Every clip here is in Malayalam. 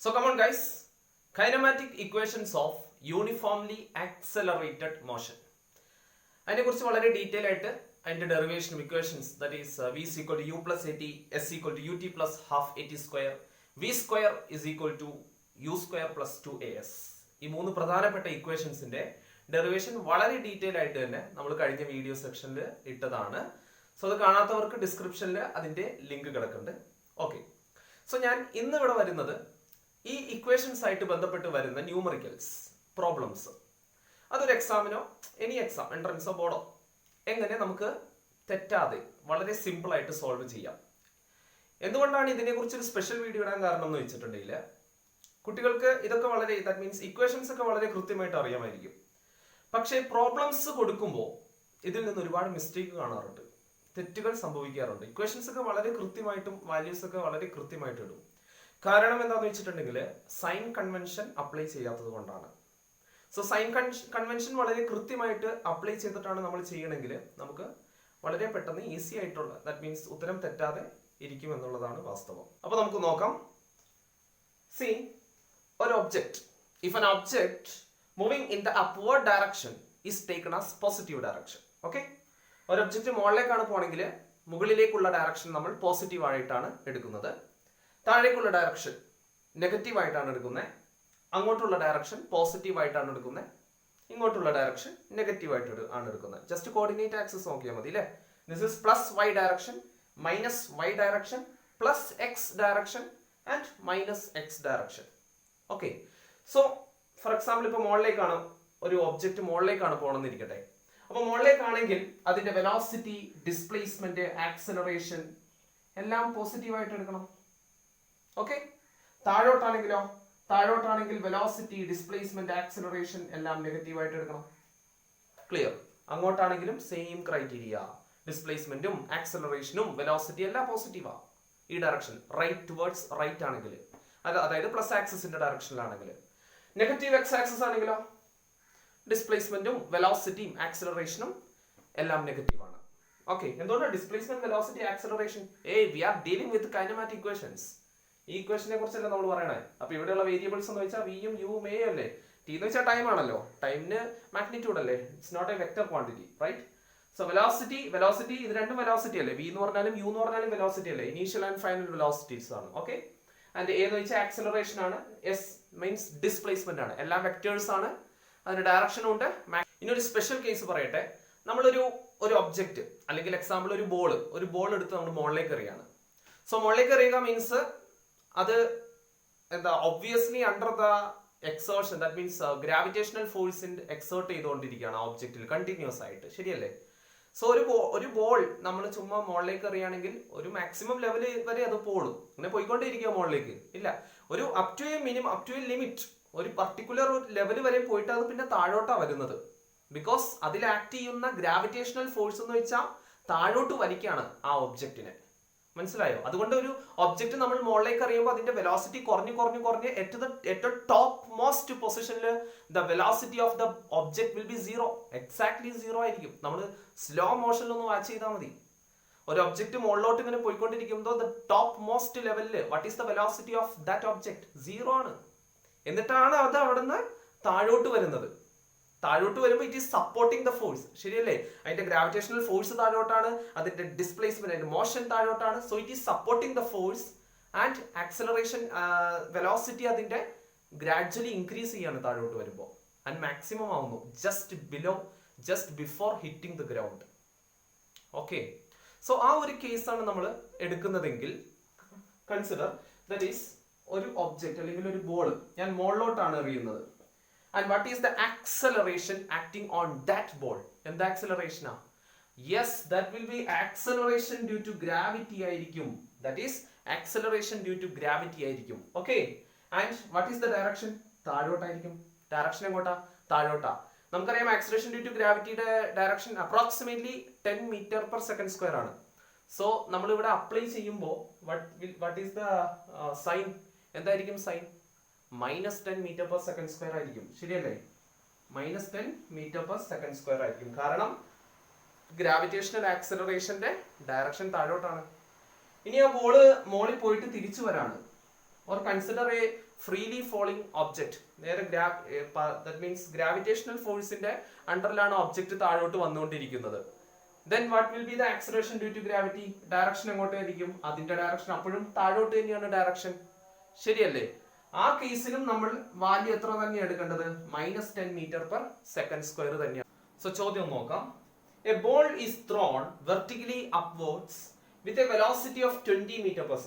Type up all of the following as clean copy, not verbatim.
So come on guys, kinematic equations of uniformly accelerated motion. അതിനെ കുറിച്ച് വളരെ ഡീറ്റെയിൽ ആയിട്ട് അതിന്റെ ഡെറിവേഷനും equations that is v is equal to u plus at, s equal to ut plus half at square, v square is equal to u square plus 2as. ഈ മൂന്ന് പ്രധാനപ്പെട്ട ഇക്വേഷൻസിന്റെ ഡെറിവേഷൻ വളരെ ഡീറ്റെയിൽ ആയിട്ട് തന്നെ നമ്മൾ കഴിഞ്ഞ വീഡിയോ സെക്ഷനിൽ ഇട്ടതാണ്. സോ അത് കാണാത്തവർക്ക് ഡിസ്ക്രിപ്ഷനിൽ അതിന്റെ ലിങ്ക് കിടക്കുന്നുണ്ട്. ഓക്കെ, സോ ഞാൻ ഇന്ന് ഇവിടെ വരുന്നത് ഈ ഇക്വേഷൻസ് ആയിട്ട് ബന്ധപ്പെട്ട് വരുന്ന ന്യൂമറിക്കൽസ് പ്രോബ്ലംസ്, അതൊരു എക്സാമിനോ എനി എക്സാം എൻട്രൻസോ ബോർഡോ എങ്ങനെ നമുക്ക് തെറ്റാതെ വളരെ സിമ്പിൾ ആയിട്ട് സോൾവ് ചെയ്യാം. എന്തുകൊണ്ടാണ് ഇതിനെക്കുറിച്ച് ഒരു സ്പെഷ്യൽ വീഡിയോ ഇടാൻ കാരണം എന്ന് വെച്ചിട്ടുണ്ടെങ്കിൽ കുട്ടികൾക്ക് ഇതൊക്കെ വളരെ ദാറ്റ് മീൻസ് ഇക്വേഷൻസ് ഒക്കെ വളരെ കൃത്യമായിട്ട് അറിയാമായിരിക്കും. പക്ഷേ പ്രോബ്ലംസ് കൊടുക്കുമ്പോൾ ഇതിൽ നിന്ന് ഒരുപാട് മിസ്റ്റേക്ക് കാണാറുണ്ട്, തെറ്റുകൾ സംഭവിക്കാറുണ്ട്. ഇക്വേഷൻസ് ഒക്കെ വളരെ കൃത്യമായിട്ടും വാല്യൂസ് ഒക്കെ വളരെ കൃത്യമായിട്ട് ഇടും. കാരണം എന്താണെന്ന് വെച്ചിട്ടുണ്ടെങ്കിൽ സൈൻ കൺവെൻഷൻ അപ്ലൈ ചെയ്യാത്തത് കൊണ്ടാണ്. സോ സൈൻ കൺവെൻഷൻ വളരെ കൃത്യമായിട്ട് അപ്ലൈ ചെയ്തിട്ടാണ് നമ്മൾ ചെയ്യണമെങ്കിൽ നമുക്ക് വളരെ പെട്ടെന്ന് ഈസി ആയിട്ടുള്ള ദാറ്റ് മീൻസ് ഉത്തരം തെറ്റാതെ ഇരിക്കും എന്നുള്ളതാണ് വാസ്തവം. അപ്പൊ നമുക്ക് നോക്കാം. സി, ഒരു object, if an object moving in the upward direction is taken as positive direction. Okay, ഒരു ഒബ്ജക്റ്റ് മുകളിലേക്കാണ് പോകണമെങ്കിൽ മുകളിലേക്കുള്ള ഡയറക്ഷൻ നമ്മൾ പോസിറ്റീവ് ആയിട്ടാണ് എടുക്കുന്നത്, താഴേക്കുള്ള ഡയറക്ഷൻ നെഗറ്റീവ് ആയിട്ടാണ് എടുക്കുന്നത്, അങ്ങോട്ടുള്ള ഡയറക്ഷൻ പോസിറ്റീവ് ആയിട്ടാണ് എടുക്കുന്നത്, ഇങ്ങോട്ടുള്ള ഡയറക്ഷൻ നെഗറ്റീവ് ആയിട്ട് ആണ് എടുക്കുന്നത്. ജസ്റ്റ് കോർഡിനേറ്റ് ആക്സിസ് നോക്കിയാൽ മതി അല്ലേ. This is plus y direction, minus y direction, plus x direction and minus x direction. Okay, so for example ഇപ്പൊ മുകളിലേക്കാണ് ഒരു ഒബ്ജക്റ്റ് മുകളിലേക്കാണ് പോകണമെന്നിരിക്കട്ടെ. അപ്പൊ മുകളിലേക്കാണെങ്കിൽ അതിന്റെ വെലോസിറ്റി, ഡിസ്പ്ലേസ്മെന്റ്, ആക്സലറേഷൻ എല്ലാം പോസിറ്റീവ് ആയിട്ട് എടുക്കണം. ഓക്കെ, താഴോട്ടാണെങ്കിൽ വെലോസിറ്റി, ഡിസ്പ്ലേസ്മെന്റ്, ആക്സലറേഷൻ എല്ലാം നെഗറ്റീവ് ആയിട്ട് എടുക്കണം. ക്ലിയർ? അങ്ങോട്ടാണെങ്കിലും സെയിം ക്രൈറ്റീരിയ, ഡിസ്പ്ലേസ്മെന്റും ആക്സലറേഷനും വെലോസിറ്റി എല്ലാം പോസിറ്റീവാ. ഈ ഡയറക്ഷൻ റൈറ്റ് ടുവേർഡ്സ് റൈറ്റ് ആണെങ്കിൽ, അതായത് പ്ലസ് ആക്സിസിന്റെ ഡയറക്ഷനിലാണെങ്കിൽ. നെഗറ്റീവ് എക്സ് ആക്സിസ് ആണെങ്കിലോ ഡിസ്പ്ലേസ്മെന്റും വെലോസിറ്റിയും ആക്സലറേഷനും എല്ലാം നെഗറ്റീവ് ആണ്. ഓക്കെ, എന്തുകൊണ്ടാണ് displacement, velocity, acceleration? We are dealing with kinematic equations. ഈ ഇക്വേഷനെ കുറിച്ചല്ലേ നമ്മൾ പറയണേ. അപ്പൊ ഇവിടെയുള്ള വേരിയബിൾസ് എന്ന് വെച്ചാൽ വിയും യുവും എ അല്ലേ. ടി എന്ന് വെച്ചാൽ ടൈം ആണല്ലോ, ടൈമിന് മാഗ്നിറ്റ്യൂഡ് അല്ലേ, it's not a vector quantity, right? So velocity ഇത് രണ്ടും വെലോസിറ്റി അല്ലേ, വി എന്ന് പറഞ്ഞാലും യു എന്ന് പറഞ്ഞാലും വെലോസിറ്റി അല്ലേ, ഇനീഷ്യൽ ആൻഡ് ഫൈനൽ വെലോസിറ്റീസ് ആണ്. ഓക്കെ, ആൻഡ് എ എന്ന് വെച്ചാൽ ആക്സലറേഷൻ ആണ്, എസ് മീൻസ് ഡിസ്പ്ലേസ്മെന്റ് ആണ്, എല്ലാം വെക്ടേഴ്സ് ആണ്, അതിന് ഡയറക്ഷനും ഉണ്ട്. ഇനി ഒരു സ്പെഷ്യൽ കേസ് പറയട്ടെ. നമ്മളൊരു ഒബ്ജക്റ്റ് അല്ലെങ്കിൽ എക്സാമ്പിൾ ഒരു ബോൾ എടുത്ത് നമ്മൾ മുകളിലേക്ക് എറിയാണ്. സോ മുകളിലേക്ക് എറിയുക മീൻസ് അത് എന്താ obviously under the exertion, that means gravitational ഫോഴ്സിന്റെ എക്സേർട്ട് ചെയ്തുകൊണ്ടിരിക്കുകയാണ് ആ ഒബ്ജക്റ്റിൽ കണ്ടിന്യൂസ് ആയിട്ട്, ശരിയല്ലേ? സോ ഒരു ബോൾ നമ്മൾ ചുമ്മാ മുകളിലേക്ക് എറിയാണെങ്കിൽ ഒരു മാക്സിമം ലെവൽ വരെ അത് പോളും, അങ്ങനെ പോയിക്കൊണ്ടേയിരിക്കുക മുകളിലേക്ക്. ഇല്ല, ഒരു അപ് ടു എ ലിമിറ്റ്, ഒരു പർട്ടിക്കുലർ ലെവൽ വരെ പോയിട്ട് അത് പിന്നെ താഴോട്ടാ വരുന്നത്. ബിക്കോസ് അതിൽ ആക്ട് ചെയ്യുന്ന ഗ്രാവിറ്റേഷണൽ ഫോഴ്സ് എന്ന് വെച്ചാൽ താഴോട്ട് വലിക്കാണ് ആ ഒബ്ജക്റ്റിനെ. മനസ്സിലായോ? അതുകൊണ്ട് ഒരു ഒബ്ജക്റ്റ് നമ്മൾ മുകളിലേക്ക് അറിയുമ്പോൾ അതിന്റെ വെലോസിറ്റി കുറഞ്ഞ് ഏറ്റവും ടോപ്പ് മോസ്റ്റ് പൊസിഷനിൽ the velocity of the object will be zero, exactly zero ആയിരിക്കും. നമ്മൾ സ്ലോ മോഷനിൽ ഒന്ന് വാച്ച് ചെയ്താൽ മതി. ഒരു ഒബ്ജക്റ്റ് മുകളിലോട്ട് ഇങ്ങനെ പോയിക്കൊണ്ടിരിക്കുമ്പോൾ ദ ടോപ്പ് മോസ്റ്റ് ലെവലില് what is the velocity of that object? Zero ആണ്. എന്നിട്ടാണ് അത് അവിടുന്ന് താഴോട്ട് വരുന്നത്. താഴോട്ട് വരുമ്പോൾ it is supporting the force, ശരിയല്ലേ? അതിന്റെ ഗ്രാവിറ്റേഷണൽ ഫോഴ്സ് താഴോട്ടാണ്, അതിന്റെ ഡിസ്പ്ലേസ്മെന്റ്, അതിന്റെ മോഷൻ താഴോട്ടാണ്. So it is supporting the force and acceleration, velocity അതിന്റെ ഗ്രാജുവലി ഇൻക്രീസ് ചെയ്യാണ് താഴോട്ട് വരുമ്പോൾ, ആൻഡ് മാക്സിമം ആവുന്നു just before hitting the ground. Okay, so ആ ഒരു കേസാണ് നമ്മൾ എടുക്കുന്നതെങ്കിൽ കൺസിഡർ ദാറ്റ് ഈസ് ഒരു ഒബ്ജക്റ്റ് അല്ലെങ്കിൽ ഒരു ബോൾ ഞാൻ മുകളിലോട്ടാണ് എറിയുന്നത്. And what is the acceleration acting on that ball? എന്താ acceleration ആ? Yes, that will be acceleration due to gravity ആയിരിക്കും. That is acceleration due to gravity ആയിരിക്കും. Okay, and what is the direction? താഴോട്ടായിരിക്കും. ഡയറക്ഷൻ എങ്ങോട്ടാ? താഴോട്ടാ. നമുക്കറിയാം acceleration due to gravityയുടെ direction approximately 10 meter per second square ആണ്. സോ നമ്മൾ ഇവിടെ അപ്ലൈ ചെയ്യുമ്പോൾ what is the sign? എന്തായിരിക്കും sign? -10 meter per second square ആയിരിക്കും, ശരിയല്ലേ? -10 meter per second square ആയിരിക്കും. കാരണം ഗ്രാവിറ്റേഷണൽ ആക്സലറേഷന്റെ ഡയറക്ഷൻ താഴോട്ടാണ്. ഇനി ആ ബോള് മോളിൽ പോയിട്ട് തിരിച്ചു വരാണ്. or consider a freely falling object നേരെ ദാറ്റ് മീൻസ് ഗ്രാവിറ്റേഷണൽ ഫോഴ്സിന്റെ അണ്ടറിലാണ് ഒബ്ജക്റ്റ് താഴോട്ട് വന്നുകൊണ്ടിരിക്കുന്നത്. Then what will be the acceleration due to gravity? Direction എങ്ങോട്ടായിരിക്കും? അതിന്റെ ഡയറക്ഷൻ അപ്പോഴും താഴോട്ട് തന്നെയാണ് ഡയറക്ഷൻ. ശരിയല്ലേ? ആ കേസിലും നമ്മൾ വാല്യൂ എത്ര തന്നെയാണ് എടുക്കേണ്ടത്? -10 m/s² തന്നെയാണ്. സോ ചോദ്യം നോക്കാം. A ball is thrown vertically upwards with a velocity of 20 m/s.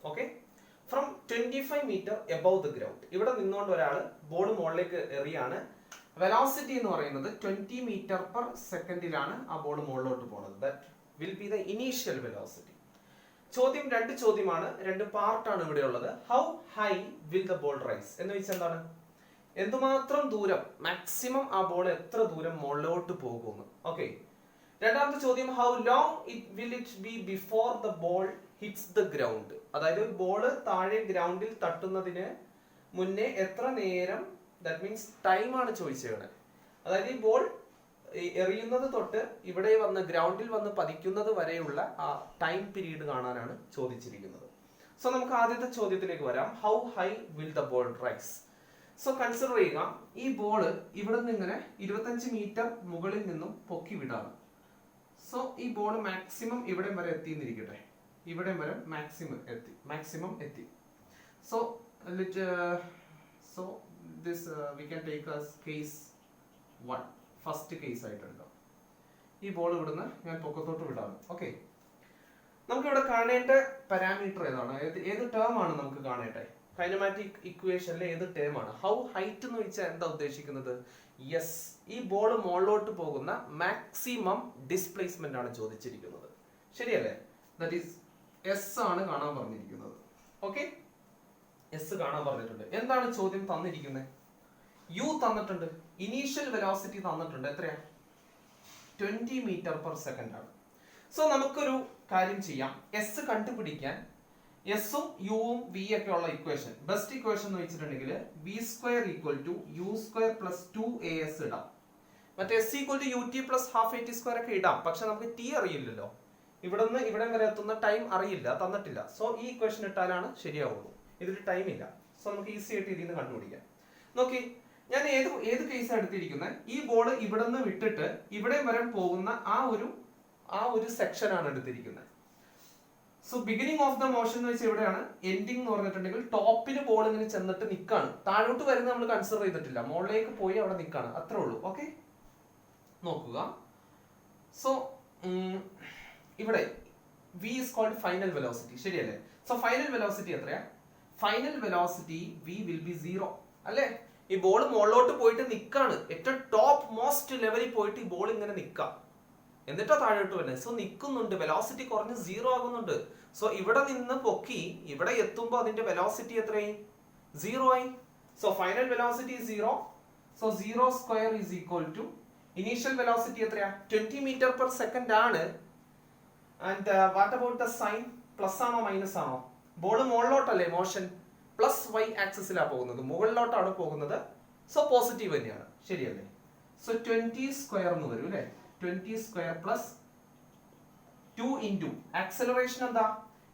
Okay? From 25 meter above the ground. ഇവിടെ നിന്നുകൊണ്ട് ഒരാൾ ബോൾ മുകളിലേക്ക് എറിയാണ്. വെലോസിറ്റി എന്ന് പറയുന്നത് 20 m/s ആ ബോൾ മുകളിലോട്ട് പോകുന്നത്. That will be the initial velocity. ചോദ്യം രണ്ട് ചോദ്യമാണ്, രണ്ട് പാർട്ടാണ് ഇവിടെ ഉള്ളത്. How high will the ball rise എന്ന് വെച്ചാൽ എന്താണ്? എന്തുമാത്രം ദൂരം മാക്സിമം ആ ബോൾ എത്ര ദൂരം മുകളിലോട്ട് പോകുന്നു. ഓക്കെ. രണ്ടാമത്തെ ചോദ്യം how long will it be before the ball hits the ground. അതായത് ബോൾ താഴെ ഗ്രൗണ്ടിൽ തട്ടുന്നതിന് മുന്നേ എത്ര നേരം, ദാറ്റ് മീൻസ് ടൈം ആണ് ചോദിച്ചത്. അതായത് ഈ ബോൾ എറിയുന്നത് തൊട്ട് ഇവിടെ വന്ന് ഗ്രൗണ്ടിൽ വന്ന് പതിക്കുന്നത് വരെയുള്ള ആ ടൈം പീരീഡ് കാണാനാണ് ചോദിച്ചിരിക്കുന്നത്. സോ നമുക്ക് ആദ്യത്തെ ചോദ്യത്തിലേക്ക് വരാം. How high will the ball rise? So consider ചെയ്യുക, ഈ ബോൾ ഇവിടെ നിന്ന് ഇങ്ങനെ 25 മീറ്റർ മുകളിൽ നിന്നും പൊക്കി വിടാണ്. സോ ഈ ബോൾ മാക്സിമം ഇവിടെ വരെ എത്തിയിരിക്കട്ടെ, ഇവിടെ വരെ മാക്സിമം എത്തി. So this we can take as case 1, first case ആയിട്ട് എടുക്കാം. ഈ ബോൾ ഇവിടുന്ന് ഞാൻ പൊക്കത്തോട്ട് വിടാണ്. ഓക്കെ. നമുക്ക് ഇവിടെ കാണേണ്ട പാരാമീറ്റർ ഏതാണ്? ഏത് ടേം ആണ് നമുക്ക് കാണേണ്ടത്? കൈനമാറ്റിക് ഇക്വേഷനിലെ ഏത് ടേം ആണ്? ഹൗ ഹൈറ്റ് എന്ന് വെച്ചാൽ എന്താ ഉദ്ദേശിക്കുന്നത്? യെസ്, ഈ ബോൾ മുകളിലോട്ട് പോകുന്ന മാക്സിമം ഡിസ്പ്ലേസ്മെന്റ് ആണ് ചോദിച്ചിരിക്കുന്നത്. ശരിയല്ലേ? ദാറ്റ് ഈസ് എസ് ആണ് കാണാൻ പറഞ്ഞിരിക്കുന്നത്. ഓക്കെ, എസ് കാണാൻ പറഞ്ഞിട്ടുണ്ട്. എന്താണ് ചോദ്യം തന്നിരിക്കുന്നത്? യു തന്നിട്ടുണ്ട്, ഇനീഷ്യൽ വെലോസിറ്റി തന്നിട്ടുണ്ട്. എത്രയാ? 20 m/s ആണ്. സോ നമുക്കൊരു കാര്യം ചെയ്യാം. എസ് കണ്ടുപിടിക്കാൻ എസും യുവും വി ഒക്കെ ഉള്ള ഇക്വേഷൻ, ബെസ്റ്റ് ഇക്വേഷൻ എന്ന് വെച്ചിട്ടുണ്ടെങ്കിൽ v² = u² + 2as ഇടാം. മറ്റേ s = ut + ½ at² ഒക്കെ ഇടാം. പക്ഷെ നമുക്ക് ടി അറിയില്ലല്ലോ, ഇവിടെ നിന്ന് ഇവിടെ വരെ എത്തുന്ന ടൈം അറിയില്ല, തന്നിട്ടില്ല. സോ ഈ ഇക്വേഷൻ ഇട്ടാലാണ് ശരിയാവുള്ളൂ. ഇതിൽ ടൈം ഇല്ല. സോ നമുക്ക് ഈസി ആയിട്ട് ഇതിൽ നിന്ന് കണ്ടുപിടിക്കാം. നോക്കി, ഞാൻ ഏത് കേസാണ് എടുത്തിരിക്കുന്നത്? ഈ ബോൾ ഇവിടെ നിന്ന് വിട്ടിട്ട് ഇവിടെ വരെ പോകുന്ന ആ ഒരു സെക്ഷൻ ആണ് എടുത്തിരിക്കുന്നത്. So beginning of the motion എന്ന് വെച്ചാൽ ഇവിടെയാണ്. എൻഡിങ് എന്ന് പറഞ്ഞിട്ടുണ്ടെങ്കിൽ ടോപ്പിൽ ബോൾ ഇങ്ങനെ ചെന്നിട്ട് നിൽക്കാണ്. താഴോട്ട് വരുന്ന നമ്മൾ കൺസിഡർ ചെയ്തിട്ടില്ല, മുകളിലേക്ക് പോയി അവിടെ നിൽക്കാണ്. അത്രേ ഉള്ളൂ. ഓക്കെ, നോക്കുക. സോ ഇവിടെ v is called final velocity. ശരിയല്ലേ? സോ ഫൈനൽ വെലോസിറ്റി എത്രയാ? Final velocity v will be 0. അല്ലേ? ഈ ബോൾ മുകളിലോട്ട് പോയിട്ട് നിൽക്കാണ്. ഏറ്റവും ടോപ്പ് മോസ്റ്റ് ലെവലിൽ പോയിട്ട് ഈ ബോൾ ഇങ്ങനെ നിൽക്കാം, എന്നിട്ടാ താഴോട്ട് വരുന്നത്. സോ നിൽക്കുന്നുണ്ട്, വെലോസിറ്റി കുറഞ്ഞ് 0 ആകുന്നുണ്ട്. സോ ഇവിടെ നിന്ന് പൊക്കി ഇവിടെ എത്തുമ്പോൾ അതിന്റെ വെലോസിറ്റി എത്രയായി? 0 ആയി. So final velocity 0. So 0² = initial velocity എത്രയാ? 20 m/s ആണ്. And what about the sign? Plus ആണോ മൈനസ് ആണോ? ബോൾ മുകളിലോട്ടല്ലേ മോഷൻ? പ്ലസ് y ആക്സിസിലാണ് പോകുന്നത്, മുകളിലോട്ടാണ് പോകുന്നത്. സോ പോസിറ്റീവ് തന്നെയാണ്. ശരിയല്ലേ? സോ 20² എന്ന് വരും അല്ലേ? 20² + 2 × ആക്സലറേഷൻ എന്താ?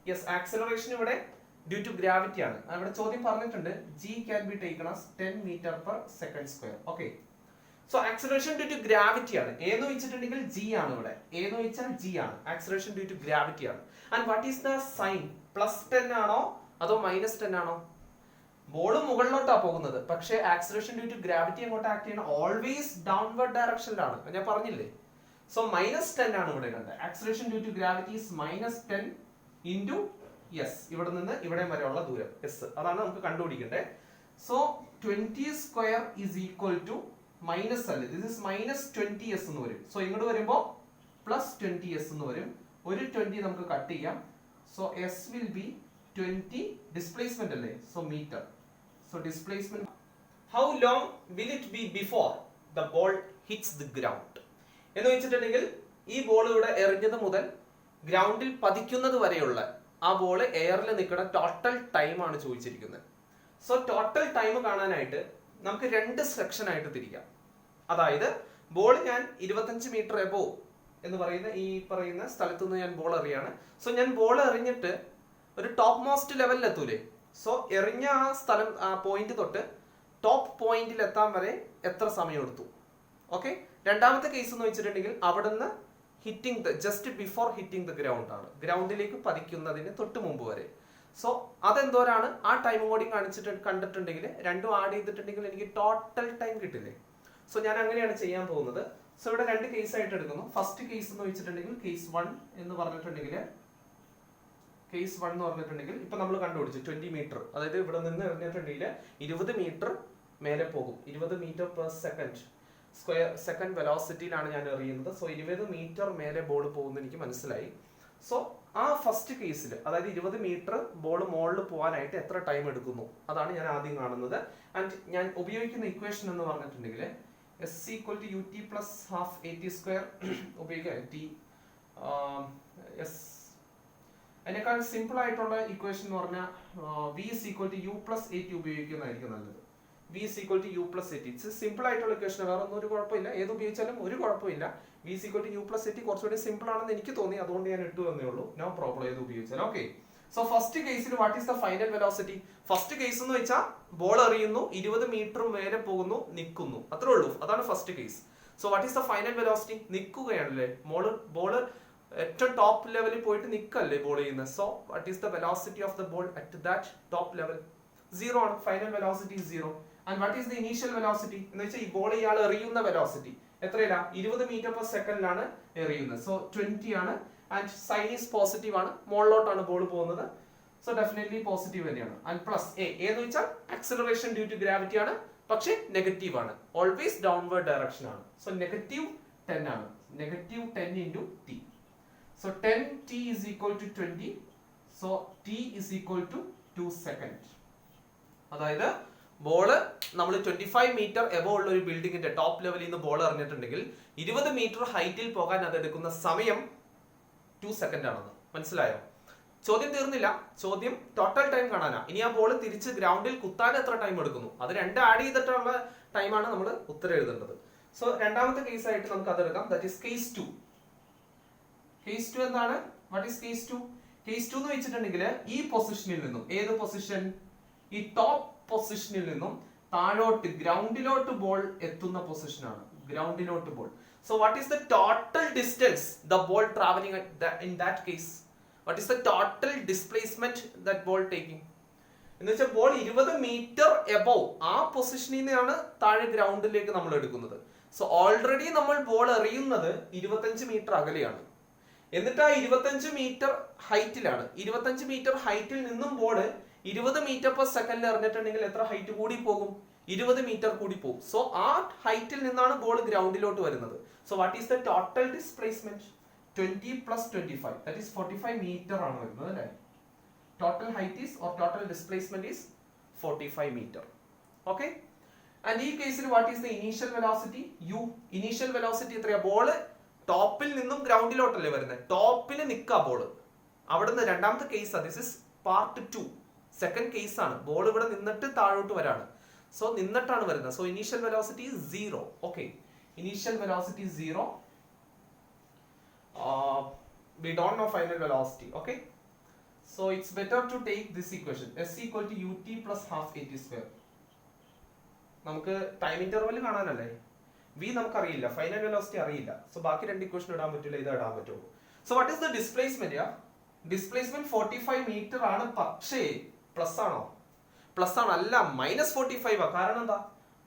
യെസ്, ആക്സലറേഷൻ ഇവിടെ ഡ്യൂ ടു ഗ്രാവിറ്റി ആണ്. ഇവിടെ ചോദ്യം പറഞ്ഞിട്ടുണ്ട് g can be taken as 10 m/s². Okay. So acceleration due to gravity ആണ്. എന്ന് വെച്ചിട്ടുണ്ടെങ്കിൽ g ആണ് ഇവിടെ. എന്ന് വെച്ചാൽ g ആണ്. ആക്സലറേഷൻ ഡ്യൂ ടു ഗ്രാവിറ്റി ആണ്. And what is the sign? +10 ആണോ അതോ -10 ആണോ? ബോൾ മുകളിലോട്ടാ പോകുന്നത്, പക്ഷേ ആക്സലറേഷൻ ഡ്യൂ ടു ഗ്രാവിറ്റി അങ്ങോട്ട് ആക്ട് ചെയ്യണം ഓൾവേസ് ഡൗൺവേർഡ് ഡയറക്ഷനിലാണ്. ഞാൻ പറഞ്ഞില്ലേ? സോ -10 ആണ് ഇവിടെ കണ്ടത്. Acceleration due to gravity is -10 × yes, ഇവിടെ നിന്ന് ഇവിടെ വരെയുള്ള ദൂരം s. അതാണ് നമുക്ക് കണ്ടുപിടിക്കേണ്ടത്. സോ 20² = മൈനസ് അല്ലേ, ദിസ് ഇസ് -20s എന്ന് വരും. സോ ഇങ്ങോട്ട് വരുമ്പോൾ +20s എന്ന് വരും. ഒരു 20 നമുക്ക് കട്ട് ചെയ്യാം. So s will be 20 displacement അല്ലേ? So metre. So displacement. How long will it be before the ball hits the ground എന്ന് വെച്ചിട്ടുണ്ടെങ്കിൽ ഈ ബോൾ ഇവിടെ എറിഞ്ഞത് മുതൽ ഗ്രൗണ്ടിൽ പതിക്കുന്നത് വരെയുള്ള ആ ബോൾ എയറിൽ നിൽക്കുന്ന ടോട്ടൽ ടൈം ആണ് ചോദിച്ചിരിക്കുന്നത്. സോ ടോട്ടൽ ടൈം കാണാനായിട്ട് നമുക്ക് 2 സെക്ഷൻ ആയിട്ട് തിരിക്കാം. അതായത് ബോൾ ഞാൻ 25 മീറ്റർ എബോവ് എന്ന് പറയുന്ന സ്ഥലത്ത് നിന്ന് ഞാൻ ബോൾ എറിയാണ്. സോ ഞാൻ ബോൾ എറിഞ്ഞിട്ട് ഒരു ടോപ്പ് മോസ്റ്റ് ലെവലിൽ എത്തൂലേ? സോ എറിഞ്ഞ ആ സ്ഥലം ആ പോയിന്റ് തൊട്ട് ടോപ്പ് പോയിന്റിൽ എത്താൻ വരെ എത്ര സമയം എടുത്തു. ഓക്കെ. രണ്ടാമത്തെ കേസ് എന്ന് വെച്ചിട്ടുണ്ടെങ്കിൽ അവിടുന്ന് hitting the just before hitting the ground ആണ്, ഗ്രൗണ്ടിലേക്ക് പതിക്കുന്നതിന് തൊട്ട് മുമ്പ് വരെ. സോ അതെന്തോരാണ് ആ ടൈം കൂടി കണ്ടിട്ടുണ്ടെങ്കിൽ രണ്ടും ആഡ് ചെയ്തിട്ടുണ്ടെങ്കിൽ എനിക്ക് ടോട്ടൽ ടൈം കിട്ടില്ലേ. സോ ഞാൻ അങ്ങനെയാണ് ചെയ്യാൻ പോകുന്നത്. സോ ഇവിടെ രണ്ട് കേസ് ആയിട്ട് എടുക്കുന്നു. ഫസ്റ്റ് കേസ് എന്ന് വെച്ചിട്ടുണ്ടെങ്കിൽ കേസ് 1 എന്ന് പറഞ്ഞിട്ടുണ്ടെങ്കിൽ ഇപ്പൊ നമ്മൾ കണ്ടുപിടിച്ചു 20 മീറ്റർ, അതായത് ഇവിടെ നിന്ന് എറിഞ്ഞിട്ടുണ്ടെങ്കിൽ 20 മീറ്റർ മേലെ പോകും. 20 metre per second square second വെലോസിറ്റിയിലാണ് ഞാൻ എറിയുന്നത്. സോ 20 മീറ്റർ മേലെ ബോൾ പോകുന്നത് എനിക്ക് മനസ്സിലായി. സോ ആ ഫസ്റ്റ് കേസിൽ അതായത് 20 മീറ്റർ ബോൾ മുകളിൽ പോകാനായിട്ട് എത്ര ടൈം എടുക്കുന്നു അതാണ് ഞാൻ ആദ്യം കാണുന്നത്. ആൻഡ് ഞാൻ ഉപയോഗിക്കുന്ന ഇക്വേഷൻ എന്ന് പറഞ്ഞിട്ടുണ്ടെങ്കിൽ S equal to ut plus half at square ഉപയോഗിക്കാം. അതിനേക്കാൾ സിമ്പിൾ ആയിട്ടുള്ള ഇക്വേഷൻ എന്ന് പറഞ്ഞാൽ v is equal to u plus at ഉപയോഗിക്കുന്നതായിരിക്കും നല്ലത്. v is equal to u plus at. It's simple ആയിട്ടുള്ള ഇക്വേഷൻ, വേറെ ഒന്നും ഒരു കുഴപ്പമില്ല, ഏത് ഉപയോഗിച്ചാലും ഒരു കുഴപ്പമില്ല. v is equal to u plus at കുറച്ചുകൂടി സിമ്പിൾ ആണെന്ന് എനിക്ക് തോന്നി, അതുകൊണ്ട് ഞാൻ ഇട്ടു തന്നേ ഉള്ളൂ. നോ പ്രോബ്ലം, ഏത് ഉപയോഗിച്ചാലും. ഓക്കെ. സോ ഫസ്റ്റ് കേസിൽ what is the final velocity? First case എന്ന് വെച്ചാൽ ബോൾ എറിയുന്നു, 20 മീറ്റർ മേലെ പോകുന്നു, നിൽക്കുന്നു, അത്രേ ഉള്ളൂ. അതാണ് first case. So what is the final velocity? നിൽക്കുകയാണല്ലേ ബോള് ഏറ്റവും ടോപ്പ് ലെവലിൽ പോയിട്ട് നിൽക്കല്ലേ ബോൾ ചെയ്യുന്നത്. So what is the velocity of the ball at that top level? 0 ആണ്. Final velocity 0. And what is the initial velocity എന്ന് വെച്ചാൽ ഈ ബോൾ ഇയാൾ എറിയുന്ന വെലോസിറ്റി എത്രയില്ല? 20 മീറ്റർ പെർ സെക്കൻഡിലാണ് എറിയുന്നത്. സോ 20 ആണ്. ആൻഡ് സൈൻ ഈസ് പോസിറ്റീവ് ആണ്, മുകളിലോട്ടാണ് ബോൾ പോകുന്നത്. സോ ഡെഫിനറ്റ്ലി പോസിറ്റീവ് തന്നെയാണ്. ആൻഡ് പ്ലസ് എന്ന് വെച്ചാൽ ആക്സിലറേഷൻ ഡ്യൂ ടു ഗ്രാവിറ്റി ആണ്, പക്ഷേ നെഗറ്റീവ് ആണ്, ഓൾവേസ് ഡൗൺവേർഡ് ഡയറക്ഷൻ ആണ്. സോ -10 ആണ്. -10 into t. So 10t is equal to 20. So t is equal to 2 seconds. അതായത് ബോള് നമ്മൾ 25 മീറ്റർ എബോ ഉള്ള ഒരു ബിൽഡിങ്ങിന്റെ ടോപ്പ് ലെവലിൽ നിന്ന് ബോൾ എറിഞ്ഞിട്ടുണ്ടെങ്കിൽ 20 മീറ്റർ ഹൈറ്റിൽ പോകാൻ അത് എടുക്കുന്ന സമയം 2 സെക്കൻഡ് ആണെന്ന് മനസ്സിലായോ? ചോദ്യം തീർന്നില്ല, ചോദ്യം ടോട്ടൽ ടൈം കാണാനാ. ഇനി ആ ബോൾ തിരിച്ച് ഗ്രൗണ്ടിൽ കുത്താൻ എത്ര ടൈം എടുക്കുന്നു, അത് രണ്ട് ആഡ് ചെയ്തിട്ടുള്ള ടൈമാണ് നമ്മൾ ഉത്തരം എഴുതേണ്ടത്. സോ രണ്ടാമത്തെ കേസ് ആയിട്ട് നമുക്ക് അത് എടുക്കാം. That is case 2. കേസ് 2 എന്താണ്? What is case 2? കേസ് 2 എന്ന് വെച്ചിട്ടുണ്ടെങ്കിൽ ഈ പൊസിഷനിൽ നിന്നും, ഏത് പൊസിഷൻ? ഈ ടോപ്പ് പൊസിഷനിൽ നിന്നും താഴോട്ട് ഗ്രൗണ്ടിലോട്ട് ബോൾ എത്തുന്ന പൊസിഷനാണ്, ഗ്രൗണ്ടിലോട്ട് ball. So what is the total distance the ball travelling in that case? What is the total displacement that ball taking? എന്ന് വെച്ചാൽ ബോൾ 20 മീറ്റർ എബോവ് ആ പൊസിഷനിൽ നിന്നാണ് താഴെ ഗ്രൗണ്ടിലേക്ക് നമ്മൾ എടുക്കുന്നത്. സോ ഓൾറെഡി നമ്മൾ ബോൾ എറിയുന്നത് 25 മീറ്റർ അകലെയാണ്. എന്നിട്ട് ആ 25 മീറ്റർ ഹൈറ്റിലാണ്. 25 മീറ്റർ ഹൈറ്റിൽ നിന്നും ബോൾ 20 മീറ്റർ പെർ സെക്കൻഡിൽ എറിഞ്ഞിട്ടുണ്ടെങ്കിൽ എത്ര ഹൈറ്റ് കൂടി പോകും? 20 മീറ്റർ കൂടി പോകും. സോ ആ ഹൈറ്റിൽ നിന്നാണ് ബോൾ ഗ്രൗണ്ടിലോട്ട് വരുന്നത്. So what is the total displacement? 20 plus 25, that is 45 metre ആണ് വരുന്നത് അല്ലേ? Total height is or total displacement is 45 metre. Okay. And ഈ കേസിൽ what is the initial velocity? u. Initial velocity എത്രയാ? ബോൾ ടോപ്പിൽ നിന്നും ഗ്രൗണ്ടിലോട്ടല്ലേ വരുന്നത്, ടോപ്പിൽ നിൽക്കാ ബോൾ. അവിടുന്ന് രണ്ടാമത്തെ case, this is part 2, second case ആണ്. ബോൾ ഇവിടെ നിന്നിട്ട് താഴോട്ട് വരാണ്. സോ നിന്നിട്ടാണ് വരുന്നത്. So initial velocity 0. Okay. Initial velocity 0. We don't know final velocity. Okay. So it's better to take this equation. S equal to ut plus half at square. നമുക്ക് ടൈം ഇന്റർവെൽ കാണാനല്ലേ. v നമുക്കറിയില്ല, ഫൈനൽ വെലോസിറ്റി അറിയില്ല. സോ ബാക്കി രണ്ട് ഇക്വേഷൻ ഇടാൻ പറ്റില്ല, ഇത് ഇടാൻ പറ്റുള്ളൂ. So what is the displacement? Displacement 45 metre ആണ്. പക്ഷേ പ്ലസ് ആണോ? പ്ലസ് ആണ്. അല്ല, -45 ആ. കാരണം എന്താ?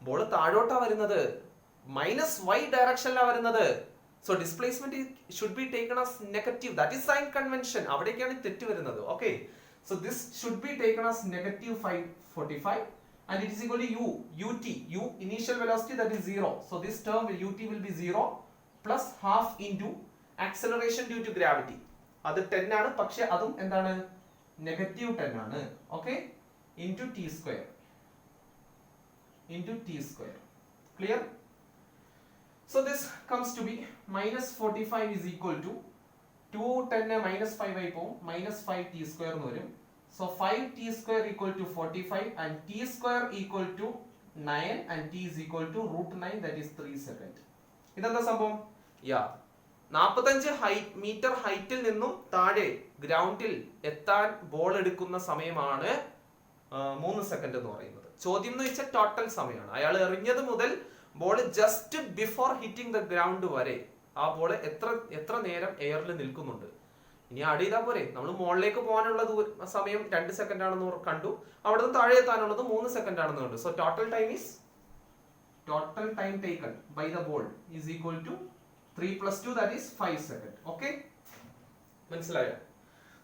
ബോൾ താഴോട്ടാ വരുന്നത്, -y ഡയറക്ഷനിലാണ് വരുന്നത്. So displacement should be taken as negative. That is sign convention. അവിടേക്കാണ് തെറ്റ് വരുന്നത്. Okay. So this should be taken as -45 and it is equal to u. ut. u initial velocity, that is 0. So this term ut will be 0 plus half into acceleration due to gravity. അത് 10 ആണ്, പക്ഷെ അതും എന്താണ്? -10 ആണ്. Okay. Into t square. Clear? So this comes to be -45 is equal to 210 -5 ആയി പോകും, -5t square എന്ന് വരും. So 5t square equal to 45 and t square equal to 9 and t is equal to √9, that is 3 seconds. ഇതെന്താ സംഭവം? 45 മീറ്റർ ഹൈറ്റിൽ നിന്നും താഴെ ഗ്രൗണ്ടിൽ എത്താൻ ബോൾ എടുക്കുന്ന സമയമാണ് 3 സെക്കൻഡ് എന്ന് പറയുന്നത്. ചോദ്യം എന്ന് വെച്ചാൽ ടോട്ടൽ സമയമാണ്. അയാൾ എറിഞ്ഞത് മുതൽ ball just before hitting the ground വരെ ആ ബോൾ എത്ര നേരം എയറിൽ നിൽക്കുന്നുണ്ട്. ഇനി ആഡ് ചെയ്താൽ പോരെ. നമ്മൾ മുകളിലേക്ക് പോകാനുള്ള സമയം 2 സെക്കൻഡ് ആണെന്ന് കണ്ടു, അവിടെ നിന്ന് താഴെ എത്താനുള്ളത് 3 സെക്കൻഡ് ആണെന്ന് കണ്ടു. So total time taken by the ball is equal to 3 + 2 that is 5 second. Okay, മനസ്സിലായോ?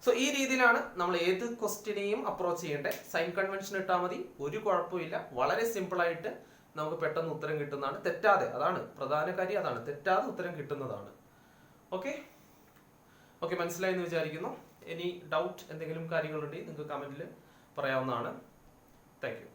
സോ ഈ രീതിയിലാണ് നമ്മൾ ഏത് ക്വസ്റ്റ്യനെയും അപ്രോച്ച് ചെയ്യേണ്ടത്. സൈൻ കൺവെൻഷൻ ഇട്ടാൽ മതി, ഒരു കുഴപ്പമില്ല. വളരെ സിമ്പിൾ ആയിട്ട് നമുക്ക് പെട്ടെന്ന് ഉത്തരം കിട്ടുന്നതാണ്, തെറ്റാതെ. അതാണ് പ്രധാന കാര്യം, അതാണ് തെറ്റാതെ ഉത്തരം കിട്ടുന്നതാണ്. ഓക്കെ, മനസ്സിലായെന്ന് വിചാരിക്കുന്നു. ഇനി ഡൗട്ട് എന്തെങ്കിലും കാര്യങ്ങളുണ്ടെങ്കിൽ നിങ്ങൾക്ക് കമന്റിൽ പറയാവുന്നതാണ്. Thank you.